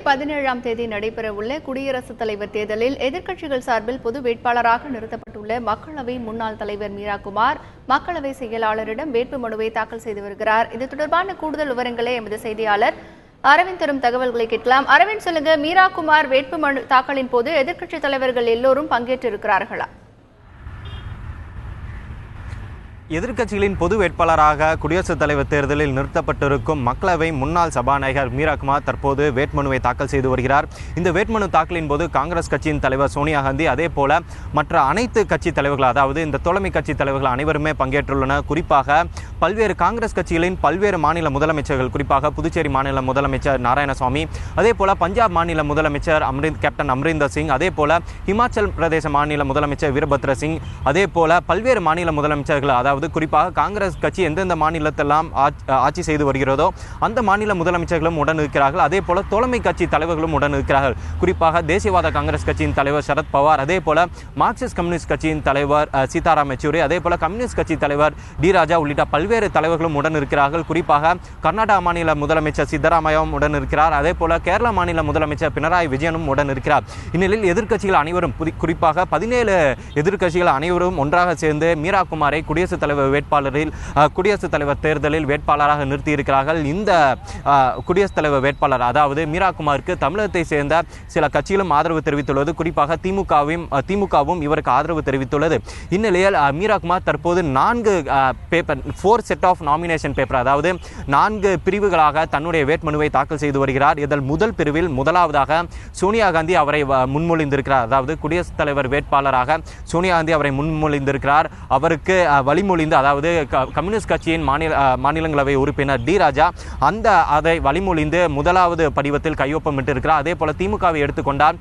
17 நடைபெறவுள்ள குடியரசுத் தலைவர் தேர்தலில் எதிர்க்கட்சிகள் சார்பில் பொது வேட்பாளராக நிறுத்தப்பட்டுள்ள மக்களவை முன்னாள் தலைவர் மீரா குமார் மக்களவை செயலாளரிடம் வேட்புமனுவை தாக்கல் செய்து வருகிறார். இது தொடர்பான கூடுதல் விவரங்களை எமது செய்தியாளர் அரவிந்த் தரும் தகவல்களை கேட்கலாம். அரவிந்த், சொல்லுங்க, மீரா குமார் வேட்புமனு தாக்கலின் போது எதிர்க்கட்சித் தலைவர்கள் எல்லோரும் பங்கேற்றிருக்கிறார்களா? எதிர்க்கட்சிகளின் பொது வேட்பாளராக குடியரசுத் தலைவர் தேர்தலில் நிறுத்தப்பட்டிருக்கும் மக்களவை முன்னாள் சபாநாயகர் மீரா குமார் தற்போது வேட்புமனுவை தாக்கல் செய்து வருகிறார். இந்த வேட்புமனு தாக்கலின் போது காங்கிரஸ் கட்சியின் தலைவர் சோனியா காந்தி, அதே போல மற்ற அனைத்து கட்சி தலைவர்கள், அதாவது இந்த தோழமை கட்சி தலைவர்கள் அனைவருமே பங்கேற்றுள்ளனர். குறிப்பாக பல்வேறு காங்கிரஸ் கட்சிகளின் பல்வேறு மாநில முதலமைச்சர்கள், குறிப்பாக புதுச்சேரி மாநில முதலமைச்சர் நாராயணசாமி, அதே போல பஞ்சாப் மாநில முதலமைச்சர் கேப்டன் அமரிந்தர் சிங், அதே போல இமாச்சல் பிரதேச மாநில முதலமைச்சர் வீரபத்ர சிங், அதே போல பல்வேறு மாநில முதலமைச்சர்கள், அதாவது குறிப்பாக காங்கிரஸ் கட்சி எந்தெந்த மாநிலத்தெல்லாம் ஆட்சி செய்து வருகிறதோ அந்த மாநில முதலமைச்சர்களும் உடன் இருக்கிறார்கள். அதே போல தோழமை கட்சி தலைவர்களும் உடன் இருக்கிறார்கள். குறிப்பாக தேசியவாத காங்கிரஸ் கட்சியின் தலைவர் சரத் பவார், அதே போல மார்க்சிஸ்ட் கம்யூனிஸ்ட் கட்சியின் தலைவர் சீதாராம் யெச்சூரி, அதே போல கம்யூனிஸ்ட் கட்சி தலைவர் டி ராஜா உள்ளிட்ட பல்வேறு தலைவர்களும் உடன் இருக்கிறார்கள். குறிப்பாக கர்நாடகா மாநில முதலமைச்சர் சித்தராமையாவும் உடன் இருக்கிறார். அதே போல கேரள மாநில முதலமைச்சர் பினராயி விஜயனும் உடன் இருக்கிறார். இந்நிலையில் எதிர்க்கட்சிகள் அனைவரும், குறிப்பாக 17 எதிர்க்கட்சிகள் அனைவரும் ஒன்றாக சேர்ந்து மீரா குமாரை குடியரசுத் தலைவர் தேர்தலில் வேட்பாளராக நிறுத்தியிருக்கிறார்கள். இந்த குடியரசுத் தலைவர் வேட்பாளர், அதாவது மீரா குமாருக்கு தமிழகத்தை சேர்ந்த சில கட்சிகளும் ஆதரவு தெரிவித்துள்ளது. குறிப்பாக திமுகவும் இவருக்கு ஆதரவு தெரிவித்துள்ளது. இந்நிலையில் மீரா குமார் தற்போது 4 செட் ஆஃப் நாமினேஷன் பேப்பர், அதாவது 4 பிரிவுகளாக தன்னுடைய வேட்புமனுவை தாக்கல் செய்து வருகிறார். இதில் முதல் பிரிவில் முதலாவதாக சோனியா காந்தி அவரை முன்மொழிந்திருக்கிறார். அதாவது குடியரசுத் தலைவர் வேட்பாளராக சோனியா காந்தி அவரை முன்மொழிந்திருக்கிறார். அவருக்கு வழிமொழிந்து, அதாவது கம்யூனிஸ்ட் கட்சியின் மாநிலங்களவை உறுப்பினர் டி ராஜா அதை வழிமொழிந்து முதலாவது படிவத்தில் கையொப்பமிட்டிருக்கிறார். அதே போல திமுகவை எடுத்துக்கொண்டால்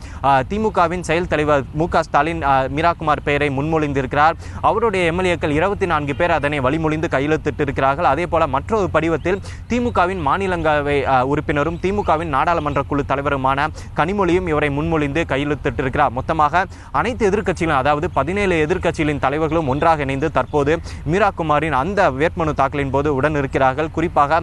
திமுகவின் செயல் தலைவர் மு.க. ஸ்டாலின் மீரா குமார் பெயரை முன்மொழிந்திருக்கிறார். அவருடைய எம்எல்ஏக்கள் 24 பேர் அதனை வழிமொழிந்து கையெழுத்திட்டிருக்கிறார்கள். அதே போல மற்றொரு படிவத்தில் திமுகவின் மாநிலங்களவை உறுப்பினரும் திமுகவின் நாடாளுமன்ற குழு தலைவருமான கனிமொழியும் இவரை முன்மொழிந்து கையெழுத்திட்டிருக்கிறார். மொத்தமாக அனைத்து எதிர்க்கட்சிகளும், அதாவது 17 எதிர்க்கட்சிகளின் தலைவர்களும் ஒன்றாக இணைந்து தற்போது மீரா குமாரின் அந்த வேட்புமனு தாக்கலின் போது உடன் இருக்கிறார்கள். குறிப்பாக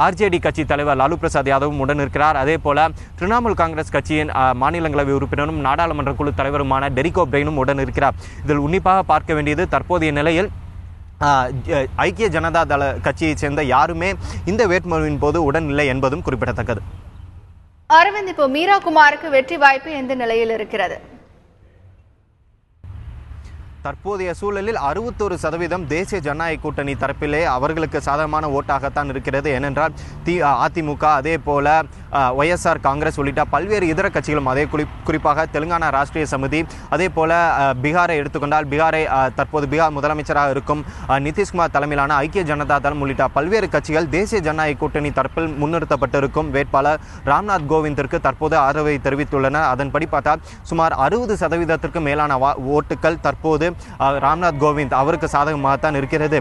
ஆர்ஜேடி கட்சி தலைவர் லாலு பிரசாத் யாதவும் உடன் இருக்கிறார். அதே போல திரிணாமுல் காங்கிரஸ் கட்சியின் மாநிலங்களவை உறுப்பினரும் நாடாளுமன்ற குழு தலைவருமான டெரிக் ஓபிரைனும் உடன் இருக்கிறார். இதில் உன்னிப்பாக பார்க்க வேண்டியது, தற்போதைய நிலையில் ஐக்கிய ஜனதா தள கட்சியைச் சேர்ந்த யாருமே இந்த வேட்புமனுவின் போது உடன் இல்லை என்பதும் குறிப்பிடத்தக்கது. அரவிந்த், இப்போ மீரா குமாருக்கு வெற்றி வாய்ப்பு எந்த நிலையில் இருக்கிறது? தற்போதைய சூழலில் 61% தேசிய ஜனநாயக கூட்டணி தரப்பிலே அவர்களுக்கு சாதகமான ஓட்டாகத்தான் இருக்கிறது. ஏனென்றால் அதிமுக, அதே போல ஒய்எஸ்ஆர் காங்கிரஸ் உள்ளிட்ட பல்வேறு இதர கட்சிகளும், அதே குறிப்பாக தெலுங்கானா ராஷ்டிரிய சமிதி, அதே போல பீகாரை எடுத்துக்கொண்டால் தற்போது பீகார் முதலமைச்சராக இருக்கும் நிதிஷ்குமார் தலைமையிலான ஐக்கிய ஜனதா தளம் உள்ளிட்ட பல்வேறு கட்சிகள் தேசிய ஜனநாயக கூட்டணி தரப்பில் முன்னிறுத்தப்பட்டிருக்கும் வேட்பாளர் ராம்நாத் கோவிந்திற்கு தற்போது ஆதரவை தெரிவித்துள்ளனர். அதன்படி பார்த்தால் சுமார் 60% மேலான ஓட்டுகள் தற்போது ராம்நாத் கோவிந்த் அவருக்கு சாதகமாகத்தான் இருக்கிறது.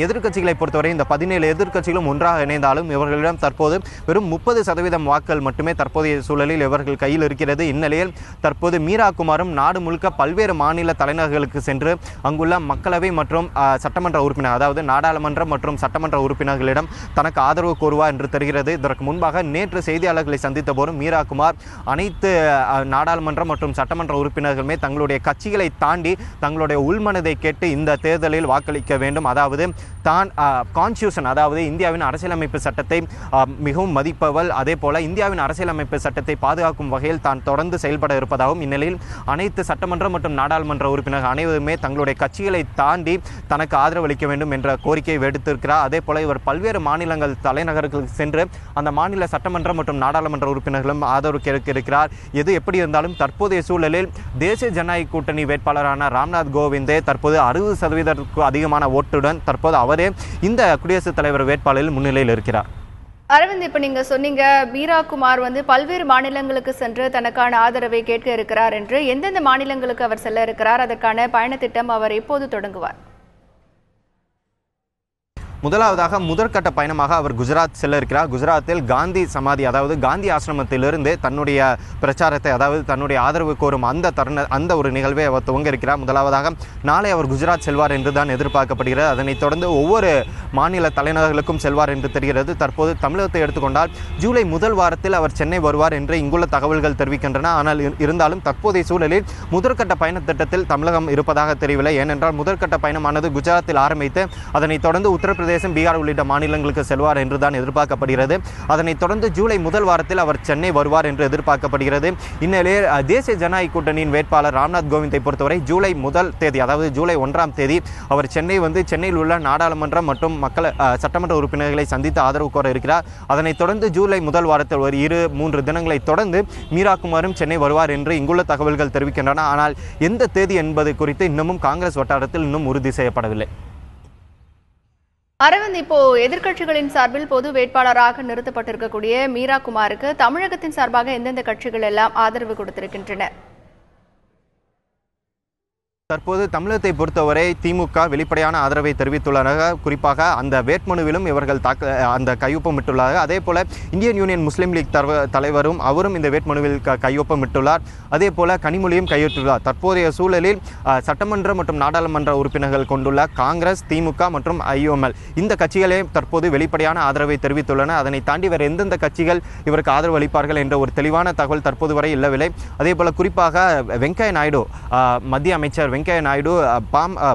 எதிர்க்கட்சிகளை பொறுத்தவரை இந்த 17 எதிர்க்கட்சிகளும் ஒன்றாக இணைந்தாலும் இவர்களிடம் தற்போது வெறும் 30% வாக்குகள் மட்டுமே தற்போதைய சூழலில் இவர்கள் கையில் இருக்கிறது. இந்நிலையில் தற்போது மீரா குமாரும் நாடு முழுக்க பல்வேறு மாநில தலைநகர்களுக்கு சென்று அங்குள்ள மக்களவை மற்றும் சட்டமன்ற உறுப்பினர், அதாவது நாடாளுமன்ற மற்றும் சட்டமன்ற உறுப்பினர்களிடம் தனக்கு ஆதரவு கோருவார் என்று தெரிகிறது. இதற்கு முன்பாக நேற்று செய்தியாளர்களை சந்தித்த போதும் மீரா குமார் அனைத்து நாடாளுமன்ற மற்றும் சட்டமன்ற உறுப்பினர்களுமே தங்களுடைய கட்சிகளை தாண்டி தங்களுடைய உள்மனதை கேட்டு இந்த தேர்தலில் வாக்களிக்க வேண்டும், அதாவது தான் கான்ஸ்டியூஷன், அதாவது இந்தியாவின் அரசியலமைப்பு சட்டத்தை மிகவும் மதிப்பவள், அதே போல இந்தியாவின் அரசியலமைப்பு சட்டத்தை பாதுகாக்கும் வகையில் தான் தொடர்ந்து செயல்பட இருப்பதாகவும், இந்நிலையில் அனைத்து சட்டமன்ற மற்றும் நாடாளுமன்ற உறுப்பினர்கள் அனைவருமே தங்களுடைய கட்சிகளை தாண்டி தனக்கு ஆதரவளிக்க வேண்டும் என்ற கோரிக்கையை விடுத்திருக்கிறார். அதே போல இவர் பல்வேறு மாநிலங்கள் தலைநகர்களுக்கு சென்று அந்த மாநில சட்டமன்ற மற்றும் நாடாளுமன்ற உறுப்பினர்களும் ஆதரவு கேட்க இருக்கிறார். எது எப்படி இருந்தாலும் தற்போதைய சூழலில் தேசிய ஜனநாயக கூட்டணி வேட்பாளரான ராம்நாத் கோவிந்தே தற்போது 60% அதிகமான ஓட்டுடன் தற்போது அவரே இந்த குடியரசுத் தலைவர் வேட்பாளரில் முன்னிலையில் இருக்கிறார். அரவிந்த், இப்ப நீங்க சொன்னீங்க மீரா குமார் பல்வேறு மாநிலங்களுக்கு சென்று தனக்கான ஆதரவை கேட்க இருக்கிறார் என்று. எந்தெந்த மாநிலங்களுக்கு அவர் செல்ல இருக்கிறார்? அதற்கான பயண திட்டம் அவர் எப்போது தொடங்குவார்? முதலாவதாக முதற்கட்ட பயணமாக அவர் குஜராத் செல்ல இருக்கிறார். குஜராத்தில் காந்தி சமாதி, அதாவது காந்தி ஆசிரமத்திலிருந்து தன்னுடைய பிரச்சாரத்தை, அதாவது தன்னுடைய ஆதரவு கோரும் அந்த ஒரு நிகழ்வை அவர் துவங்க இருக்கிறார். முதலாவதாக நாளை அவர் குஜராத் செல்வார் என்று தான் எதிர்பார்க்கப்படுகிறது. அதனைத் தொடர்ந்து ஒவ்வொரு மாநில தலைநகர்களுக்கும் செல்வார் என்று தெரிகிறது. தற்போது தமிழகத்தை எடுத்துக்கொண்டால் ஜூலை முதல் வாரத்தில் அவர் சென்னை வருவார் என்று இங்குள்ள தகவல்கள் தெரிவிக்கின்றன. ஆனால் இருந்தாலும் தற்போதைய சூழலில் முதற்கட்ட பயண திட்டத்தில் தமிழகம் இருப்பதாக தெரியவில்லை. ஏனென்றால் முதற்கட்ட பயணமானது குஜராத்தில் ஆரம்பித்து அதனைத் தொடர்ந்து உத்தரப்பிரதேசம், பீகார் உள்ளிட்ட மாநிலங்களுக்கு செல்வார் என்றுதான் எதிர்பார்க்கப்படுகிறது. அதனைத் தொடர்ந்து ஜூலை முதல் வாரத்தில் அவர் சென்னை வருவார் என்று எதிர்பார்க்கப்படுகிறது. இந்நிலையில் தேசிய ஜனநாயக கூட்டணியின் வேட்பாளர் ராம்நாத் கோவிந்தை பொறுத்தவரை ஜூலை முதல் தேதி, அதாவது ஜூலை 1ஆம் தேதி அவர் சென்னையில் உள்ள நாடாளுமன்றம் மற்றும் சட்டமன்ற உறுப்பினர்களை சந்தித்து ஆதரவு கோர இருக்கிறார். அதனைத் தொடர்ந்து ஜூலை முதல் வாரத்தில் ஒரு 2-3 தினங்களை தொடர்ந்து மீரா குமாரும் சென்னை வருவார் என்று இங்குள்ள தகவல்கள் தெரிவிக்கின்றன. ஆனால் எந்த தேதி என்பது குறித்து இன்னமும் காங்கிரஸ் வட்டாரத்தில் இன்னும் உறுதி செய்யப்படவில்லை. அரவிந்த், இப்போ எதிர்க்கட்சிகளின் சார்பில் பொது வேட்பாளராக நிறுத்தப்பட்டிருக்கக்கூடிய மீரா குமாருக்கு தமிழகத்தின் சார்பாக எந்தெந்த கட்சிகள் எல்லாம் ஆதரவு கொடுத்திருக்கின்றன? தற்போது தமிழகத்தை பொறுத்தவரை திமுக வெளிப்படையான ஆதரவை தெரிவித்துள்ளனர். குறிப்பாக அந்த வேட்புமனுவிலும் இவர்கள் அந்த கையொப்பமிட்டுள்ளார்கள். அதே போல இந்தியன் யூனியன் முஸ்லீம் லீக் தலைவரும் அவரும் இந்த வேட்புமனுவில் கையொப்பமிட்டுள்ளார். அதே போல கனிமொழியும் கையெழுத்துள்ளார். தற்போதைய சூழலில் சட்டமன்ற மற்றும் நாடாளுமன்ற உறுப்பினர்கள் கொண்டுள்ள காங்கிரஸ், திமுக மற்றும் ஐஎம்எல் இந்த கட்சிகளே தற்போது வெளிப்படையான ஆதரவை தெரிவித்துள்ளன. அதனை தாண்டி வேறு எந்தெந்த கட்சிகள் இவருக்கு ஆதரவு அளிப்பார்கள் என்ற ஒரு தெளிவான தகவல் தற்போது வரை இல்லவில்லை. அதே போல குறிப்பாக வெங்கையா நாயுடு, மத்திய அமைச்சர் வெங்கையா நாயுடு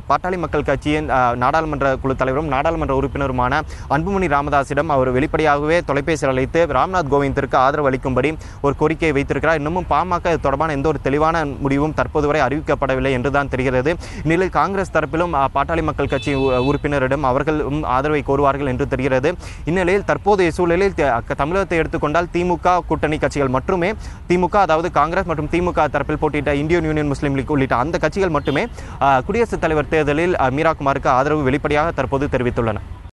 பாட்டாளி மக்கள் கட்சியின் நாடாளுமன்ற குழு தலைவரும் நாடாளுமன்ற உறுப்பினருமான அன்புமணி ராமதாஸிடம் அவர் வெளிப்படையாகவே தொலைபேசியில் அழைத்து ராம்நாத் கோவிந்திற்கு ஆதரவு அளிக்கும்படி ஒரு கோரிக்கையை வைத்திருக்கிறார். இன்னமும் பாமக தொடர்பான எந்த ஒரு தெளிவான முடிவும் தற்போது வரை அறிவிக்கப்படவில்லை என்றுதான் தெரிகிறது. இந்நிலையில் காங்கிரஸ் தரப்பிலும் பாட்டாளி மக்கள் கட்சி உறுப்பினரிடம் அவர்களும் ஆதரவை கோருவார்கள் என்று தெரிகிறது. இந்நிலையில் தற்போதைய சூழலில் தமிழகத்தை எடுத்துக்கொண்டால் திமுக கூட்டணி கட்சிகள் மட்டுமே, திமுக அதாவது காங்கிரஸ் மற்றும் திமுக தரப்பில் போட்டியிட்ட இந்தியன் யூனியன் முஸ்லீம் லீக் உள்ளிட்ட அந்த கட்சிகள் மட்டுமே குடியரசுத் தலைவர் தேர்தலில் மீரா குமாருக்கு ஆதரவு வெளிப்படையாக தற்போது தெரிவித்துள்ளன.